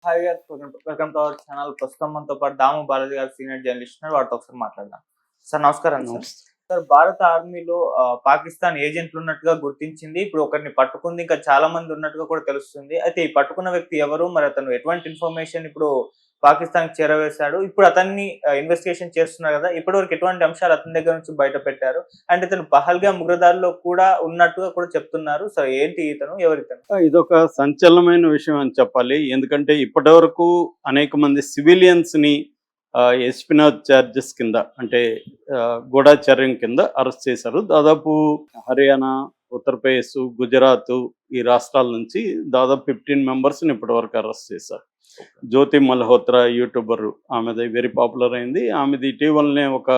Hi గారు. Welcome to our channel. ప్రస్తుతం మనతో పాటు దాము బాలాజీ గారు సీనియర్ జర్నలిస్ట్ ఉన్నారు. వారితో ఒకసారి మాట్లాడదాం. సార్ నమస్కారం సార్. నమస్తే. సార్ భారత ఆర్మీలో పాకిస్తాన్ ఏజెంట్లు ఉన్నట్టుగా గుర్తించింది. ఇప్పుడు ఒకరిని పట్టుకుంది. ఇంకా చాలా మంది ఉన్నట్టుగా కూడా తెలుస్తుంది. అయితే ఈ పట్టుకున్న వ్యక్తి ఎవరు? మరి అతను ఎటువంటి ఇన్ఫర్మేషన్ ఇప్పుడు పాకిస్తాన్‌కి చేరవేశాడు? ఇప్పుడు అతన్ని ఇన్వెస్టిగేషన్ చేస్తున్నారు కదా! ఇప్పటివరకు ఎటువంటి అంశాలు అతని దగ్గర నుంచి బయట పెట్టారు? అండ్ ఇతను పహల్గామ్ ఉగ్రదాడిలో కూడా ఉన్నట్టుగా కూడా చెప్తున్నారు. సో ఏంటి ఇతను? ఎవరితను? ఇదొక సంచలనమైన విషయం అని చెప్పాలి. ఎందుకంటే ఇప్పటివరకు అనేక మంది సివిలియన్స్‌ని ఎస్పినాజ్ చార్జెస్ కింద అంటే గూఢచర్యం కింద అరెస్ట్ చేశారు. దాదాపు హర్యానా, ఉత్తరప్రదేశ్, గుజరాత్ ఈ రాష్ట్రాల నుంచి దాదాపు 15 మెంబర్స్‌ని ఇప్పటివరకు అరెస్ట్ చేశారు. జ్యోతి మల్హోత్రా యూట్యూబర్, ఆమెది వెరీ పాపులర్ అయింది. ఆమెది ఇటీవలనే ఒక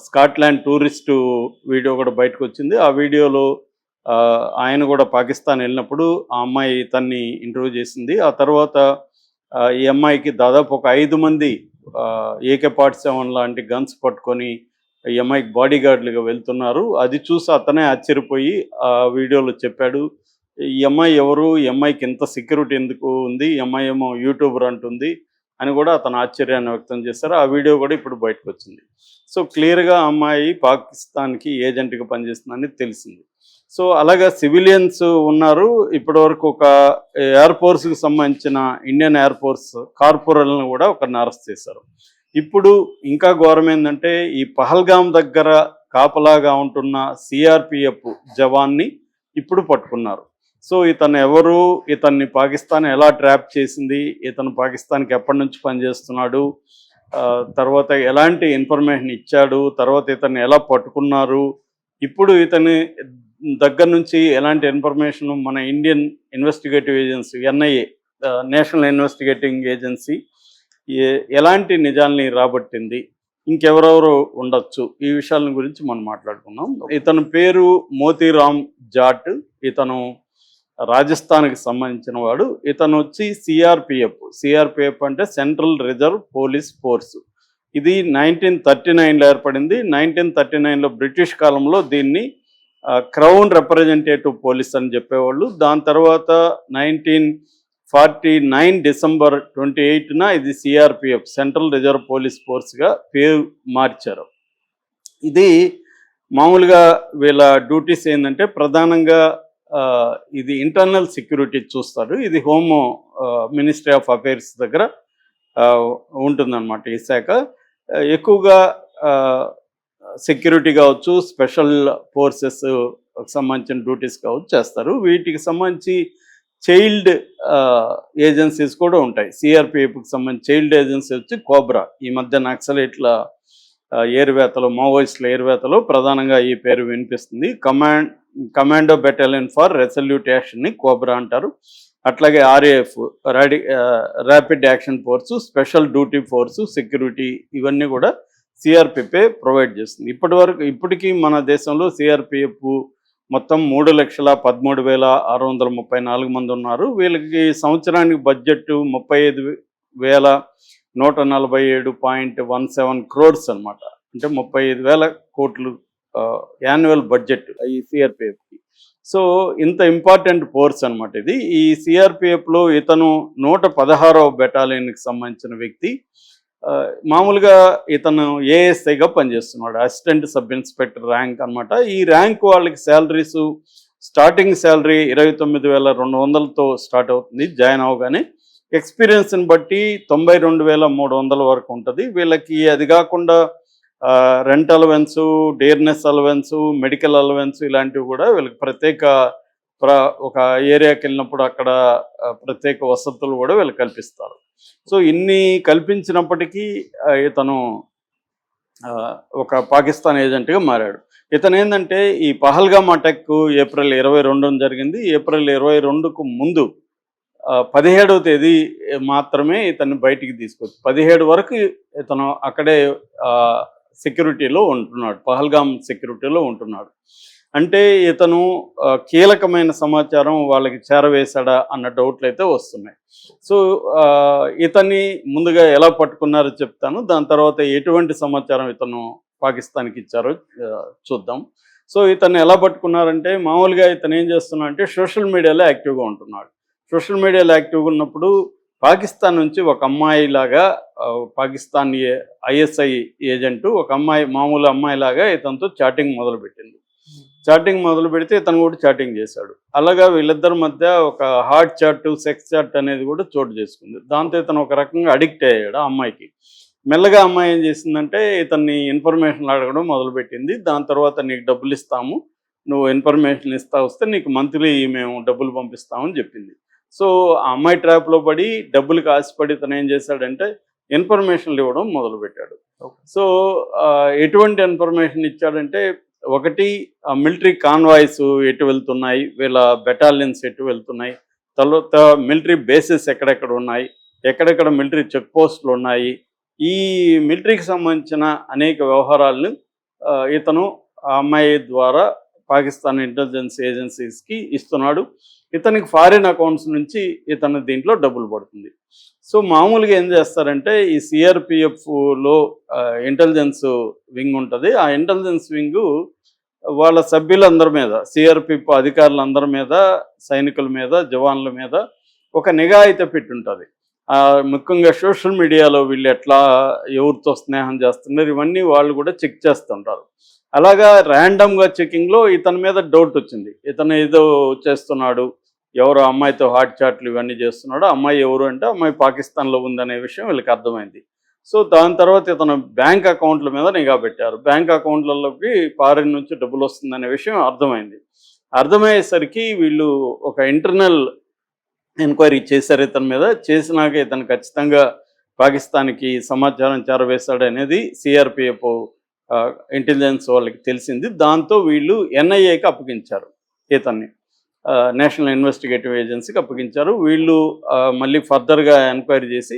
స్కాట్లాండ్ టూరిస్టు వీడియో కూడా బయటకు వచ్చింది. ఆ వీడియోలో ఆయన కూడా పాకిస్తాన్ వెళ్ళినప్పుడు ఆ అమ్మాయి తన్ని ఇంటర్వ్యూ చేసింది. ఆ తర్వాత ఈ అమ్మాయికి దాదాపు ఒక 5 మంది AK-47 లాంటి గన్స్ పట్టుకొని ఈ అమ్మాయికి బాడీ గార్డులుగా వెళ్తున్నారు. అది చూసి అతనే ఆశ్చర్యపోయి ఆ వీడియోలో చెప్పాడు, ఈ అమ్మాయి ఎవరు, ఈ అమ్మాయికి ఇంత సెక్యూరిటీ ఎందుకు ఉంది, ఈ అమ్మాయి ఏమో యూట్యూబర్ అంటుంది అని కూడా అతను ఆశ్చర్యాన్ని వ్యక్తం చేశారు. ఆ వీడియో కూడా ఇప్పుడు బయటకు వచ్చింది. సో క్లియర్గా ఆ అమ్మాయి పాకిస్తాన్కి ఏజెంట్గా పనిచేస్తుందని తెలిసింది. సో అలాగా సివిలియన్స్ ఉన్నారు. ఇప్పటివరకు ఒక ఎయిర్ ఫోర్స్కి సంబంధించిన ఇండియన్ ఎయిర్ ఫోర్స్ కార్పొరల్ని కూడా ఒకరిని అరెస్ట్ చేశారు. ఇప్పుడు ఇంకా ఘోరం ఏంటంటే ఈ పహల్గామ్ దగ్గర కాపలాగా ఉంటున్న సిఆర్పిఎఫ్ జవాన్ని ఇప్పుడు పట్టుకున్నారు. సో ఇతను ఎవరు, ఇతన్ని పాకిస్తాన్ ఎలా ట్రాప్ చేసింది, ఇతను పాకిస్తాన్కి ఎప్పటి నుంచి పనిచేస్తున్నాడు, తర్వాత ఎలాంటి ఇన్ఫర్మేషన్ ఇచ్చాడు, తర్వాత ఇతన్ని ఎలా పట్టుకున్నారు, ఇప్పుడు ఇతని దగ్గర నుంచి ఎలాంటి ఇన్ఫర్మేషన్ మన Indian investigative agency NIA, national investigating agency ఎలాంటి నిజాల్ని రాబట్టింది, ఇంకెవరెవరు ఉండొచ్చు, ఈ విషయాల గురించి మనం మాట్లాడుకున్నాం. ఇతని పేరు మోతీరామ్ జాట్. ఇతను రాజస్థాన్కి సంబంధించిన వాడు. ఇతను వచ్చి సిఆర్పిఎఫ్ అంటే సెంట్రల్ రిజర్వ్ పోలీస్ ఫోర్స్. ఇది 1939లో ఏర్పడింది. 1939లో బ్రిటిష్ కాలంలో దీన్ని క్రౌన్ రిప్రజెంటేటివ్ పోలీస్ అని చెప్పేవాళ్ళు. దాని తర్వాత 1949 డిసెంబర్ 28న ఇది సిఆర్పిఎఫ్ సెంట్రల్ రిజర్వ్ పోలీస్ ఫోర్స్గా పేరు మార్చారు. ఇది మామూలుగా వీళ్ళ డ్యూటీస్ ఏంటంటే ప్రధానంగా ఇది ఇంటర్నల్ సెక్యూరిటీ చూస్తారు. ఇది హోమ్ మినిస్ట్రీ ఆఫ్ అఫైర్స్ దగ్గర ఉంటుందన్నమాట ఈ శాఖ. ఎక్కువగా సెక్యూరిటీ కావచ్చు, స్పెషల్ ఫోర్సెస్ సంబంధించిన డ్యూటీస్ కావచ్చు చేస్తారు. వీటికి సంబంధించి చైల్డ్ ఏజెన్సీస్ కూడా ఉంటాయి. సిఆర్పిఎఫ్కి సంబంధించి చైల్డ్ ఏజెన్సీ వచ్చి కోబ్రా. ఈ మధ్య నక్సలైట్ల ఏరువేతలో, మావోయిస్టుల ఏరువేతలో ప్రధానంగా ఈ పేరు వినిపిస్తుంది. Commando battalion for resolute యాక్షన్ని cobra అంటారు. అట్లాగే RAF, rapid action force, special duty force, security, ఇవన్నీ కూడా సిఆర్పిఎఫ్ ప్రొవైడ్ చేస్తుంది. ఇప్పటికీ మన దేశంలో సిఆర్పిఎఫ్ మొత్తం 3,13,634 మంది ఉన్నారు. వీళ్ళకి సంవత్సరానికి బడ్జెట్ 35,147.17 crores అనమాట. అంటే 35,000 కోట్లు యాన్యువల్ బడ్జెట్ ఈ సిఆర్పిఎఫ్కి. సో ఇంత ఇంపార్టెంట్ ఫోర్స్ అనమాట ఇది. ఈ సిఆర్పిఎఫ్లో ఇతను 116వ బెటాలియన్కి సంబంధించిన వ్యక్తి. మామూలుగా ఇతను ASIగా పనిచేస్తున్నాడు, అసిస్టెంట్ సబ్ ఇన్స్పెక్టర్ ర్యాంక్ అనమాట. ఈ ర్యాంక్ వాళ్ళకి శాలరీస్ స్టార్టింగ్ శాలరీ 29,200తో స్టార్ట్ అవుతుంది జాయిన్ అవగానే. ఎక్స్పీరియన్స్ని బట్టి 92,300 వరకు ఉంటుంది. వీళ్ళకి అది కాకుండా rent allowance, డేర్నెస్ allowance, medical allowance ఇలాంటివి కూడా వీళ్ళకి ఒక ఏరియాకి వెళ్ళినప్పుడు అక్కడ ప్రత్యేక వసతులు కూడా వీళ్ళు కల్పిస్తారు. సో ఇన్ని కల్పించినప్పటికీ ఇతను ఒక పాకిస్తాన్ ఏజెంట్గా మారాడు. ఇతను ఏంటంటే ఈ పహల్గామ్ అటాక్ ఏప్రిల్ 22న జరిగింది. ఏప్రిల్ 22కు ముందు 17వ తేదీ మాత్రమే ఇతన్ని బయటికి తీసుకొచ్చి 17 వరకు ఇతను అక్కడే సెక్యూరిటీలో ఉంటున్నాడు, పహల్గామ్ సెక్యూరిటీలో ఉంటున్నాడు. అంటే ఇతను కీలకమైన సమాచారం వాళ్ళకి చేరవేశాడా అన్న డౌట్లు అయితే వస్తున్నాయి. సో ఇతన్ని ముందుగా ఎలా పట్టుకున్నారో చెప్తాను, దాని తర్వాత ఎటువంటి సమాచారం ఇతను పాకిస్తాన్కి ఇచ్చారో చూద్దాం. సో ఇతన్ని ఎలా పట్టుకున్నారంటే మామూలుగా ఇతను ఏం చేస్తున్నా అంటే సోషల్ మీడియాలో యాక్టివ్గా ఉంటున్నాడు. సోషల్ మీడియాలో యాక్టివ్గా ఉన్నప్పుడు పాకిస్తాన్ నుంచి ఒక అమ్మాయి లాగా పాకిస్తాన్ ఐఎస్ఐ ఏజెంట్ ఒక అమ్మాయి మామూలు అమ్మాయి లాగా ఇతనితో చాటింగ్ మొదలుపెట్టింది. చాటింగ్ మొదలు పెడితే ఇతను కూడా చాటింగ్ చేశాడు. అలాగా వీళ్ళిద్దరి మధ్య ఒక హాట్ చాట్, సెక్స్ చాట్ అనేది కూడా చోటు చేసుకుంది. దాంతో ఇతను ఒక రకంగా అడిక్ట్ అయ్యాడు ఆ అమ్మాయికి. మెల్లగా అమ్మాయి ఏం చేసిందంటే ఇతన్ని ఇన్ఫర్మేషన్లు అడగడం మొదలుపెట్టింది. దాని తర్వాత నీకు డబ్బులు ఇస్తాము, నువ్వు ఇన్ఫర్మేషన్ ఇస్తా వస్తే నీకు మంత్లీ మేము డబ్బులు పంపిస్తామని చెప్పింది. సో ఆ అమ్మాయి ట్రాప్లో పడి డబ్బులకు ఆశపడి ఇతను ఏం చేశాడంటే ఇన్ఫర్మేషన్లు ఇవ్వడం మొదలుపెట్టాడు. సో ఎటువంటి ఇన్ఫర్మేషన్ ఇచ్చాడంటే, ఒకటి మిలిటరీ కాన్వాయ్స్ ఎటు వెళ్తున్నాయి, వీళ్ళ బెటాలియన్స్ ఎటు వెళ్తున్నాయి, తర్వాత మిలిటరీ బేసెస్ ఎక్కడెక్కడ ఉన్నాయి, ఎక్కడెక్కడ మిలిటరీ చెక్ పోస్టులు ఉన్నాయి, ఈ మిలిటరీకి సంబంధించిన అనేక వ్యవహారాలను ఇతను ఆ అమ్మాయి ద్వారా పాకిస్తాన్ ఇంటెలిజెన్స్ ఏజెన్సీస్కి ఇస్తున్నాడు. ఇతనికి ఫారిన్ అకౌంట్స్ నుంచి ఇతను దీంట్లో డబ్బులు పడుతుంది. సో మామూలుగా ఏం చేస్తారంటే ఈ సిఆర్పిఎఫ్లో ఇంటెలిజెన్స్ వింగ్ ఉంటుంది. ఆ ఇంటెలిజెన్స్ వింగు వాళ్ళ సభ్యులందరి మీద, సిఆర్పిఎఫ్ అధికారులందరి మీద, సైనికుల మీద, జవాన్ల మీద ఒక నిఘా అయితే పెట్టుంటుంది. ముఖ్యంగా సోషల్ మీడియాలో వీళ్ళు ఎట్లా ఎవరితో స్నేహం చేస్తున్నారు ఇవన్నీ వాళ్ళు కూడా చెక్ చేస్తుంటారు. అలాగా ర్యాండమ్గా చెకింగ్లో ఇతని మీద డౌట్ వచ్చింది. ఇతను ఏదో చేస్తున్నాడు, ఎవరు అమ్మాయితో హాట్ చాట్లు ఇవన్నీ చేస్తున్నాడు, అమ్మాయి ఎవరు అంటే అమ్మాయి పాకిస్తాన్లో ఉందనే విషయం వీళ్ళకి అర్థమైంది. సో దాని తర్వాత ఇతను బ్యాంక్ అకౌంట్ల మీద నిఘా పెట్టారు. బ్యాంక్ అకౌంట్లలోకి ఫారిన్ నుంచి డబ్బులు వస్తుందనే విషయం అర్థమైంది. అర్థమయ్యేసరికి వీళ్ళు ఒక ఇంటర్నల్ ఎంక్వైరీ చేశారు ఇతని మీద. చేసినాక ఇతను ఖచ్చితంగా పాకిస్తాన్కి సమాచారం చేరవేశాడు అనేది సిఆర్పిఎఫ్ ఇంటెలిజెన్స్ వాళ్ళకి తెలిసింది. దాంతో వీళ్ళు ఎన్ఐఏకి అప్పగించారు, ఇతన్ని నేషనల్ ఇన్వెస్టిగేటివ్ ఏజెన్సీకి అప్పగించారు. వీళ్ళు మళ్ళీ ఫర్దర్గా ఎంక్వైరీ చేసి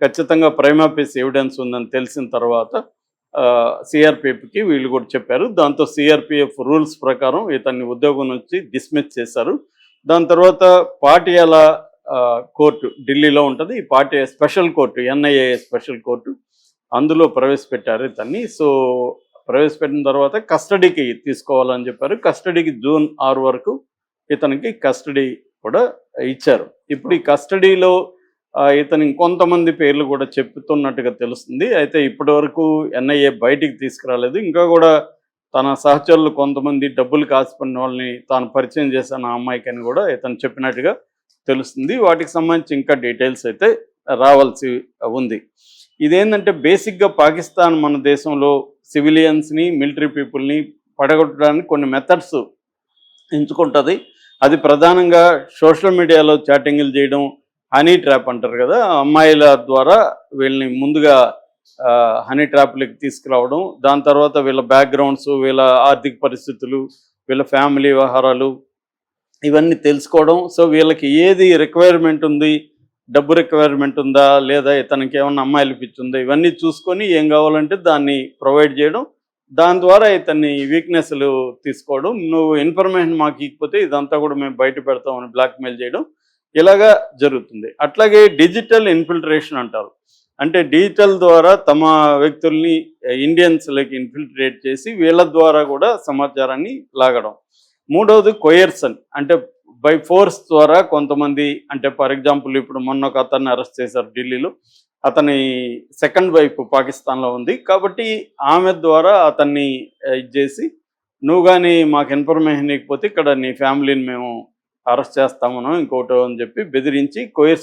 ఖచ్చితంగా ప్రైమాఫేస్ ఎవిడెన్స్ ఉందని తెలిసిన తర్వాత సిఆర్పిఎఫ్కి వీళ్ళు కూడా చెప్పారు. దాంతో సిఆర్పిఎఫ్ రూల్స్ ప్రకారం ఇతన్ని ఉద్యోగం నుంచి డిస్మిస్ చేశారు. దాని తర్వాత పాటియాలా కోర్టు ఢిల్లీలో ఉంటుంది. ఈ Patia special court, NIA special court, అందులో ప్రవేశపెట్టారు ఇతన్ని. సో ప్రవేశపెట్టిన తర్వాత కస్టడీకి తీసుకోవాలని చెప్పారు. కస్టడీకి జూన్ 6 వరకు ఇతనికి కస్టడీ కూడా ఇచ్చారు. ఇప్పుడు ఈ కస్టడీలో ఇతను ఇంకొంతమంది పేర్లు కూడా చెప్తున్నట్టుగా తెలుస్తుంది. అయితే ఇప్పటి వరకు ఎన్ఐఏ బయటికి తీసుకురాలేదు. ఇంకా కూడా తన సహచరులు కొంతమంది డబ్బులు కాసిపడిన వాళ్ళని తాను పరిచయం చేశాను ఆ అమ్మాయికి అని కూడా ఇతను చెప్పినట్టుగా తెలుస్తుంది. వాటికి సంబంధించి ఇంకా డీటెయిల్స్ అయితే రావాల్సి ఉంది. ఇదేంటంటే బేసిక్గా పాకిస్తాన్ మన దేశంలో సివిలియన్స్ని, మిలిటరీ పీపుల్ని పడగొట్టడానికి కొన్ని మెథడ్స్ ఎంచుకుంటుంది. అది ప్రధానంగా సోషల్ మీడియాలో చాటింగ్లు చేయడం, హనీ ట్రాప్ అంటారు కదా, అమ్మాయిల ద్వారా వీళ్ళని ముందుగా హనీ ట్రాప్లకి తీసుకురావడం, దాని తర్వాత వీళ్ళ బ్యాక్గ్రౌండ్స్, వీళ్ళ ఆర్థిక పరిస్థితులు, వీళ్ళ ఫ్యామిలీ వ్యవహారాలు ఇవన్నీ తెలుసుకోవడం. సో వీళ్ళకి ఏది రిక్వైర్మెంట్ ఉంది, డబ్బు రిక్వైర్మెంట్ ఉందా లేదా, ఇతనికి ఏమన్నా అమ్మాయిలు పిచ్చుందా, ఇవన్నీ చూసుకొని ఏం కావాలంటే దాన్ని ప్రొవైడ్ చేయడం. దాని ద్వారా ఇతన్ని వీక్నెస్లు తీసుకోవడం, నువ్వు ఇన్ఫర్మేషన్ మాకు ఇకపోతే ఇదంతా కూడా మేము బయట పెడతామని బ్లాక్మెయిల్ చేయడం, ఇలాగా జరుగుతుంది. అట్లాగే డిజిటల్ ఇన్ఫిల్ట్రేషన్ అంటారు. అంటే డిజిటల్ ద్వారా తమ వ్యక్తుల్ని ఇండియన్స్లోకి ఇన్ఫిల్ట్రేట్ చేసి వీళ్ళ ద్వారా కూడా సమాచారాన్ని లాగడం. మూడవది కొయర్సన్, అంటే బై ఫోర్స్ ద్వారా కొంతమంది, అంటే ఫర్ ఎగ్జాంపుల్ ఇప్పుడు మొన్న ఒక అతన్ని అరెస్ట్ చేశారు ఢిల్లీలో. అతని సెకండ్ వైఫ్ పాకిస్తాన్లో ఉంది కాబట్టి ఆమె ద్వారా అతన్ని ఇది చేసి, నువ్వు కానీ మాకు ఇన్ఫర్మేషన్ ఇవ్వకపోతే ఇక్కడ నీ ఫ్యామిలీని మేము అరెస్ట్ చేస్తామనో ఇంకోటో అని చెప్పి బెదిరించి కొయర్స్